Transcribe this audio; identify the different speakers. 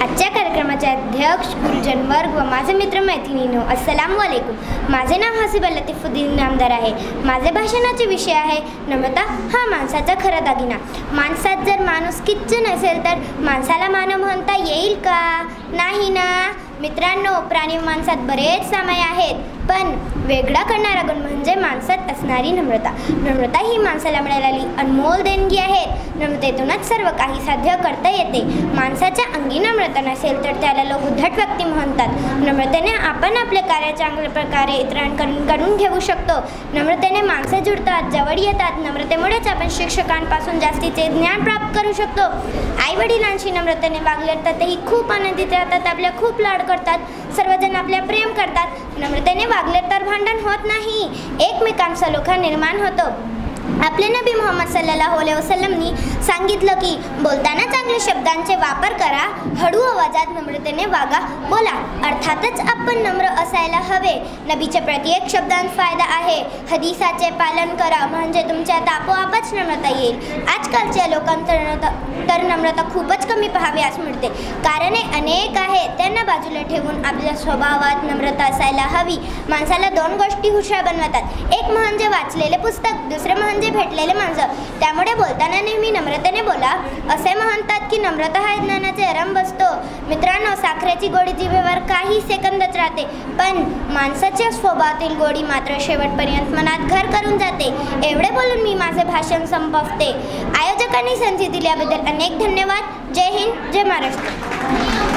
Speaker 1: आजच्या कार्यक्रमाचे अध्यक्ष, गुरुजन वर्ग व माझे मित्र मैत्रिणींनो, अस्सलाम वालेकुम। माझे नाव हसीब लतीफुद्दीन नामदार आहे। माझे भाषणाचे विषय आहे नम्रता हा माणसाचा खरा दागिना। माणसात जर माणुसकीच नसेल तर माणसाला मानव म्हणता येईल का? नाही ना मित्रांनो। प्राणी व माणसात बरेच साम्य आहेत, पण वेगळा करणारा गुण म्हणजे माणसात असणारी नम्रता। नम्रता ही माणसाला मिळालेली अनमोल देणगी आहे। नम्रतेतूनच सर्व काही साध्य करता येते। माणसाच्या अंगी नम्रता नसेल तर त्याला लोक उद्धट व्यक्ती म्हणतात। नम्रतेने आपण आपले कार्य चांगल्या प्रकारे इतरांकडून करून घेऊ शकतो। नम्रतेने माणसे जुळतात, जवळ येतात। नम्रतेमुळेच आपण शिक्षकांपासून जास्तीचे ज्ञान प्राप्त करू शकतो। आई वडिलांशी नम्रतेने वागले तर तेही खूप आनंदित राहतात, आपल्या खूप लाड करतात, सर्वजण आपल्या प्रेम करतात। नम्रतेने वागले तर भांडण होत नाही, एकमेकांचा सलोखा निर्माण होतो। आपले नबी मोहम्मद सल्लल्लाहु अलैहि वसल्लमनी सांगितलं की बोलताना चांगल्या शब्दांचे वापर करा, हळू आवाजात नम्रतेने वागा, बोला। अर्थातच आपण नम्र असायला हवे। नबीच्या प्रत्येक शब्दांत फायदा आहे। हदीसाचे पालन करा म्हणजे तुमच्यात आपोआपच नम्रता येईल। आजकालच्या लोकांना तर नम्रता खूपच कमी पाहाव्यास मिळते। कारणे अनेक आहेत, त्यांना बाजूला ठेवून आपल्या स्वभावात नम्रता असायला हवी। माणसाला दोन गोष्टी हुशार बनवतात, एक म्हणजे वाचलेले पुस्तक, दुसरे म्हणजे भेटलेले माणसं। त्यामुळे बोलताना नेहमी नम्रतेने बोला। असे म्हणतात की नम्रता हा ज्ञानाचे आरंभ असतो। मित्रांनो, साखरेची गोडी जिभेवर काही सेकंदच राहते, पण माणसाच्या स्वभावातील गोडी मात्र शेवटपर्यंत मनात घर करून जाते। एवढे बोलून मी माझे भाषण संपवते। आयोजकांनी संधी दिल्याबद्दल अनेक धन्यवाद। जय हिंद, जय महाराष्ट्र।